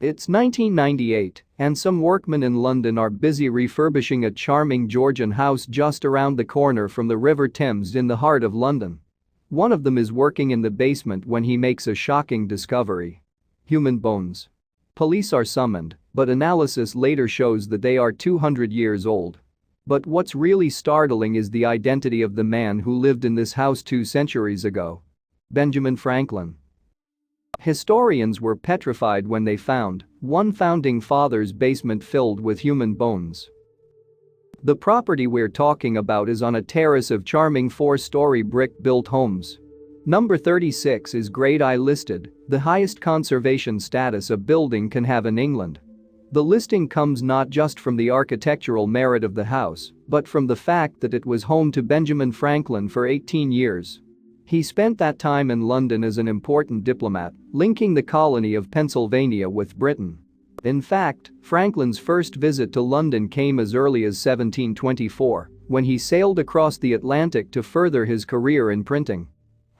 It's 1998, and some workmen in London are busy refurbishing a charming Georgian house just around the corner from the River Thames in the heart of London. One of them is working in the basement when he makes a shocking discovery: human bones. Police are summoned, but analysis later shows that they are 200 years old. But what's really startling is the identity of the man who lived in this house 2 centuries ago: Benjamin Franklin. Historians were petrified when they found one founding father's basement filled with human bones. The property we're talking about is on a terrace of charming 4-story brick-built homes. Number 36 is Grade I listed, the highest conservation status a building can have in England. The listing comes not just from the architectural merit of the house, but from the fact that it was home to Benjamin Franklin for 18 years. He spent that time in London as an important diplomat, linking the colony of Pennsylvania with Britain. In fact, Franklin's first visit to London came as early as 1724, when he sailed across the Atlantic to further his career in printing.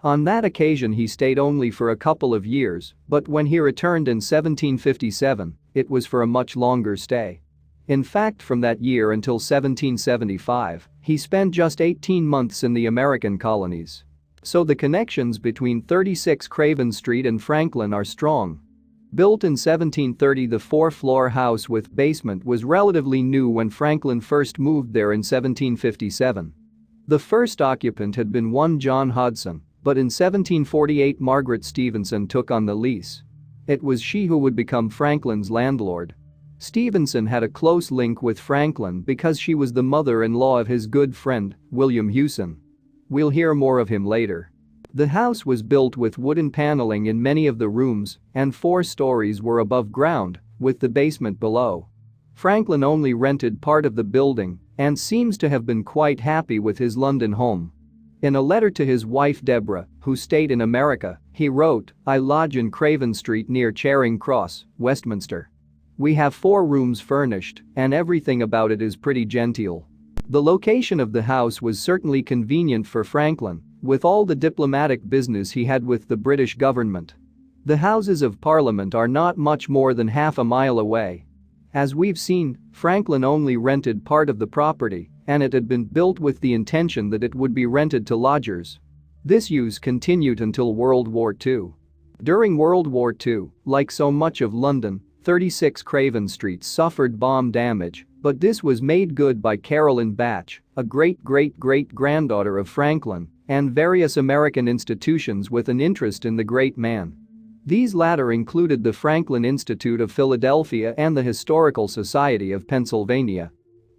On that occasion he stayed only for a couple of years, but when he returned in 1757, it was for a much longer stay. In fact, from that year until 1775, he spent just 18 months in the American colonies. So the connections between 36 Craven Street and Franklin are strong. Built in 1730, the 4-floor house with basement was relatively new when Franklin first moved there in 1757. The first occupant had been one John Hodson, but in 1748 Margaret Stevenson took on the lease. It was she who would become Franklin's landlord. Stevenson had a close link with Franklin because she was the mother-in-law of his good friend, William Hewson. We'll hear more of him later. The house was built with wooden paneling in many of the rooms, and 4 stories were above ground, with the basement below. Franklin only rented part of the building and seems to have been quite happy with his London home. In a letter to his wife Deborah, who stayed in America, he wrote, "I lodge in Craven Street near Charing Cross, Westminster. We have 4 rooms furnished, and everything about it is pretty genteel." The location of the house was certainly convenient for Franklin, with all the diplomatic business he had with the British government. The Houses of Parliament are not much more than half a mile away. As we've seen, Franklin only rented part of the property, and it had been built with the intention that it would be rented to lodgers. This use continued until World War II. During World War II, like so much of London, 36 Craven Street suffered bomb damage, but this was made good by Caroline Batch, a great-great-great-granddaughter of Franklin, and various American institutions with an interest in the great man. These latter included the Franklin Institute of Philadelphia and the Historical Society of Pennsylvania.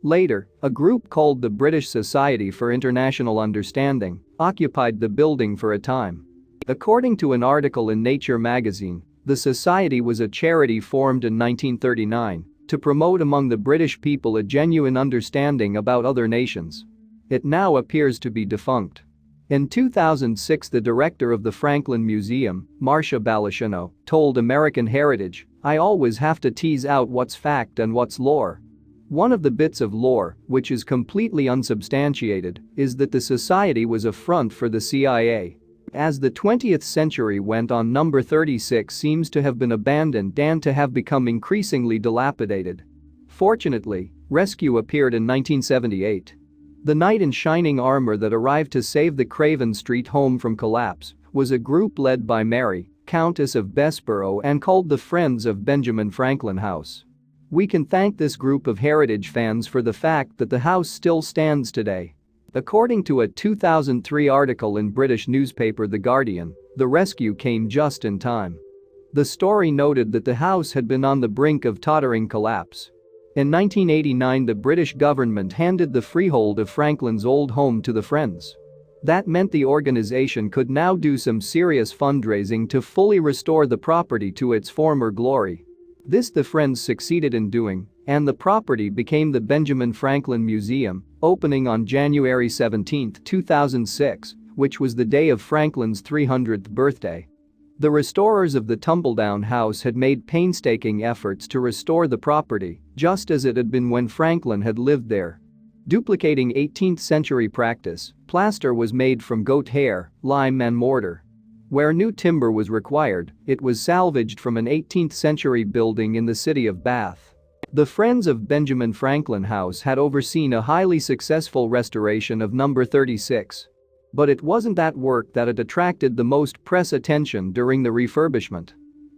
Later, a group called the British Society for International Understanding occupied the building for a time. According to an article in Nature magazine, the society was a charity formed in 1939 to promote among the British people a genuine understanding about other nations. It now appears to be defunct. In 2006, the director of the Franklin Museum, Marcia Balashino, told American Heritage, "I always have to tease out what's fact and what's lore." One of the bits of lore, which is completely unsubstantiated, is that the society was a front for the CIA. As the 20th century went on, number 36 seems to have been abandoned and to have become increasingly dilapidated. Fortunately, rescue appeared in 1978. The knight in shining armor that arrived to save the Craven Street home from collapse was a group led by Mary, Countess of Bessborough, and called the Friends of Benjamin Franklin House. We can thank this group of heritage fans for the fact that the house still stands today. According to a 2003 article in British newspaper The Guardian, the rescue came just in time. The story noted that the house had been on the brink of tottering collapse. In 1989, the British government handed the freehold of Franklin's old home to the Friends. That meant the organization could now do some serious fundraising to fully restore the property to its former glory. This the Friends succeeded in doing, and the property became the Benjamin Franklin Museum, opening on January 17, 2006, which was the day of Franklin's 300th birthday. The restorers of the tumbledown house had made painstaking efforts to restore the property, just as it had been when Franklin had lived there. Duplicating 18th-century practice, plaster was made from goat hair, lime and mortar. Where new timber was required, it was salvaged from an 18th-century building in the city of Bath. The Friends of Benjamin Franklin House had overseen a highly successful restoration of number 36. But it wasn't that work that had attracted the most press attention during the refurbishment.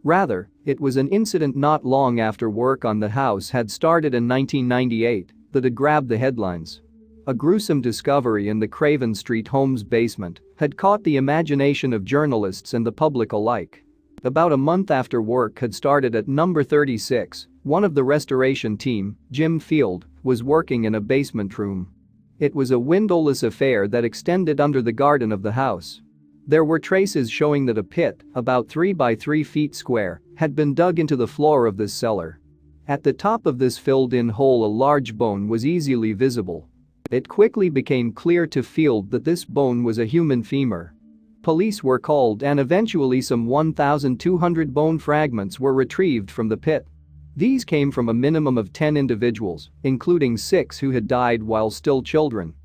Rather, it was an incident not long after work on the house had started in 1998 that had grabbed the headlines. A gruesome discovery in the Craven Street home's basement had caught the imagination of journalists and the public alike. About a month after work had started at number 36, one of the restoration team, Jim Field, was working in a basement room. It was a windowless affair that extended under the garden of the house. There were traces showing that a pit, about 3 by 3 feet square, had been dug into the floor of this cellar. At the top of this filled-in hole a large bone was easily visible. It quickly became clear to Field that this bone was a human femur. Police were called and eventually some 1,200 bone fragments were retrieved from the pit. These came from a minimum of 10 individuals, including 6 who had died while still children.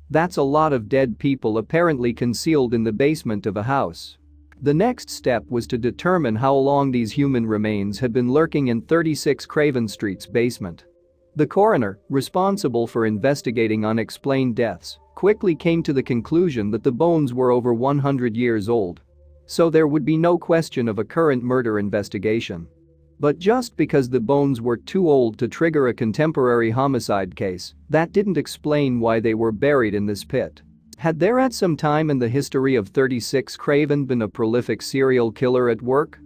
That's a lot of dead people apparently concealed in the basement of a house. The next step was to determine how long these human remains had been lurking in 36 Craven Street's basement. The coroner, responsible for investigating unexplained deaths, quickly came to the conclusion that the bones were over 100 years old. So there would be no question of a current murder investigation. But just because the bones were too old to trigger a contemporary homicide case, that didn't explain why they were buried in this pit. Had there at some time in the history of 36 Craven been a prolific serial killer at work?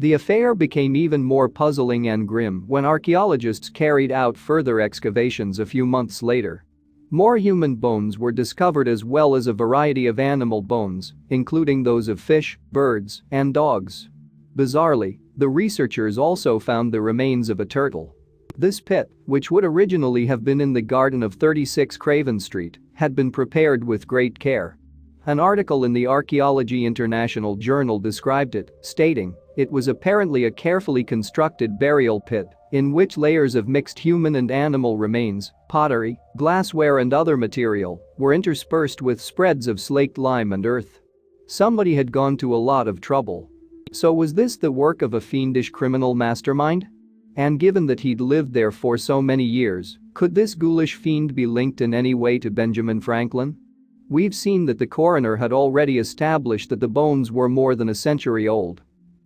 The affair became even more puzzling and grim when archaeologists carried out further excavations a few months later. More human bones were discovered as well as a variety of animal bones, including those of fish, birds, and dogs. Bizarrely, the researchers also found the remains of a turtle. This pit, which would originally have been in the garden of 36 Craven Street, had been prepared with great care. An article in the Archaeology International Journal described it, stating, "It was apparently a carefully constructed burial pit in which layers of mixed human and animal remains, pottery, glassware and other material were interspersed with spreads of slaked lime and earth. Somebody had gone to a lot of trouble." So was this the work of a fiendish criminal mastermind? And given that he'd lived there for so many years, could this ghoulish fiend be linked in any way to Benjamin Franklin? We've seen that the coroner had already established that the bones were more than a century old.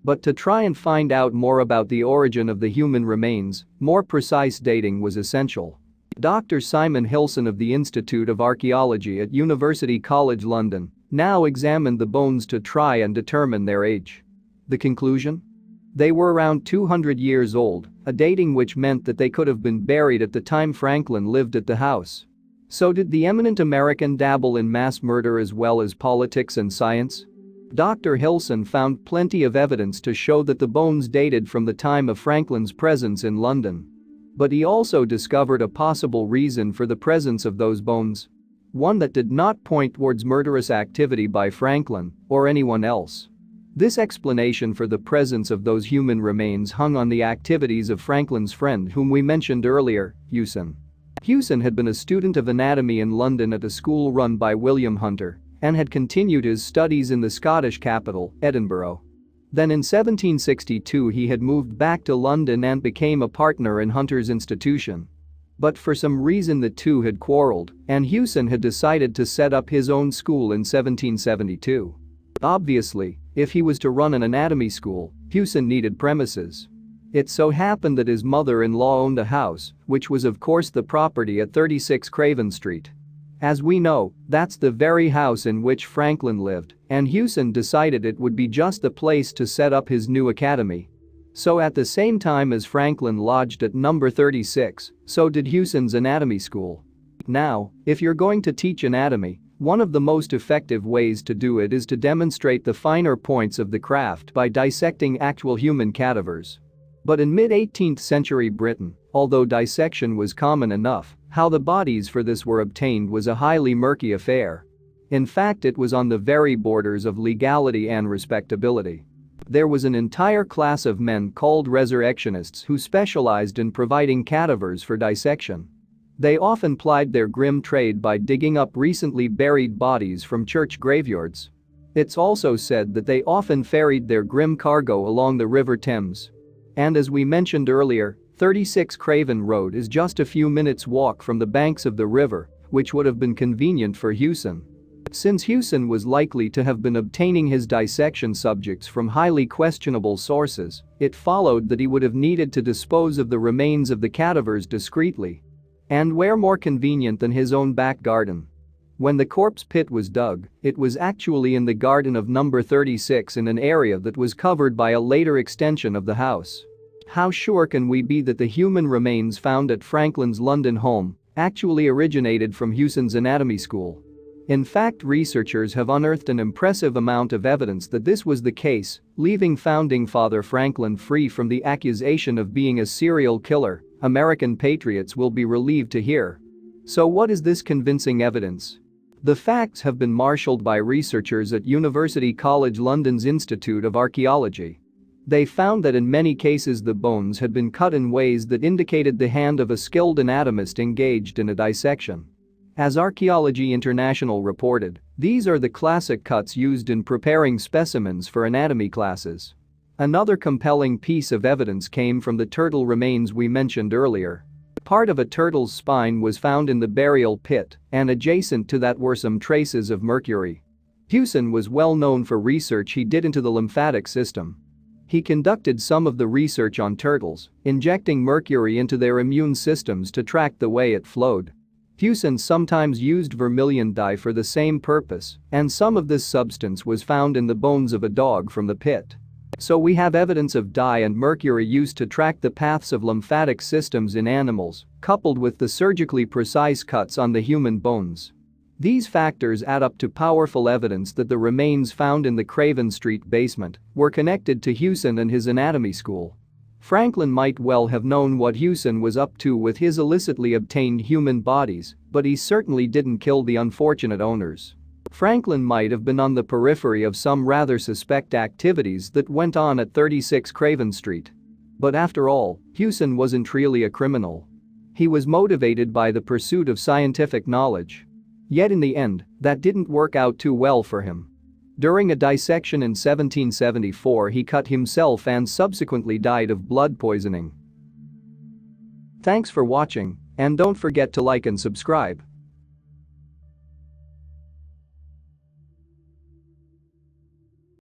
But to try and find out more about the origin of the human remains, more precise dating was essential. Dr. Simon Hilson of the Institute of Archaeology at University College London now examined the bones to try and determine their age. The conclusion? They were around 200 years old, a dating which meant that they could have been buried at the time Franklin lived at the house. So did the eminent American dabble in mass murder as well as politics and science? Dr. Hilson found plenty of evidence to show that the bones dated from the time of Franklin's presence in London. But he also discovered a possible reason for the presence of those bones. One that did not point towards murderous activity by Franklin or anyone else. This explanation for the presence of those human remains hung on the activities of Franklin's friend whom we mentioned earlier, Hewson. Hewson had been a student of anatomy in London at a school run by William Hunter and had continued his studies in the Scottish capital, Edinburgh. Then in 1762 he had moved back to London and became a partner in Hunter's institution. But for some reason the two had quarreled and Hewson had decided to set up his own school in 1772. Obviously, if he was to run an anatomy school, Hewson needed premises. It so happened that his mother-in-law owned a house, which was of course the property at 36 Craven Street. As we know, that's the very house in which Franklin lived, and Hewson decided it would be just the place to set up his new academy. So at the same time as Franklin lodged at number 36, so did Hewson's anatomy school. Now, if you're going to teach anatomy, one of the most effective ways to do it is to demonstrate the finer points of the craft by dissecting actual human cadavers. But in mid-18th century Britain, although dissection was common enough, how the bodies for this were obtained was a highly murky affair. In fact, it was on the very borders of legality and respectability. There was an entire class of men called resurrectionists who specialized in providing cadavers for dissection. They often plied their grim trade by digging up recently buried bodies from church graveyards. It's also said that they often ferried their grim cargo along the River Thames. And as we mentioned earlier, 36 Craven Road is just a few minutes' walk from the banks of the river, which would have been convenient for Hewson. Since Hewson was likely to have been obtaining his dissection subjects from highly questionable sources, it followed that he would have needed to dispose of the remains of the cadavers discreetly. And where more convenient than his own back garden? When the corpse pit was dug, it was actually in the garden of number 36 in an area that was covered by a later extension of the house. How sure can we be that the human remains found at Franklin's London home actually originated from Hewson's anatomy school? In fact, researchers have unearthed an impressive amount of evidence that this was the case, leaving founding father Franklin free from the accusation of being a serial killer, American patriots will be relieved to hear. So what is this convincing evidence? The facts have been marshaled by researchers at University College London's Institute of Archaeology. They found that in many cases the bones had been cut in ways that indicated the hand of a skilled anatomist engaged in a dissection. As Archaeology International reported, these are the classic cuts used in preparing specimens for anatomy classes. Another compelling piece of evidence came from the turtle remains we mentioned earlier. Part of a turtle's spine was found in the burial pit, and adjacent to that were some traces of mercury. Hewson was well known for research he did into the lymphatic system. He conducted some of the research on turtles, injecting mercury into their immune systems to track the way it flowed. Hewson sometimes used vermilion dye for the same purpose, and some of this substance was found in the bones of a dog from the pit. So we have evidence of dye and mercury used to track the paths of lymphatic systems in animals, coupled with the surgically precise cuts on the human bones. These factors add up to powerful evidence that the remains found in the Craven Street basement were connected to Hewson and his anatomy school. Franklin might well have known what Hewson was up to with his illicitly obtained human bodies, but he certainly didn't kill the unfortunate owners. Franklin might have been on the periphery of some rather suspect activities that went on at 36 Craven Street. But after all, Hewson wasn't really a criminal. He was motivated by the pursuit of scientific knowledge. Yet in the end, that didn't work out too well for him. During a dissection in 1774, he cut himself and subsequently died of blood poisoning. Thanks for watching, and don't forget to like and subscribe.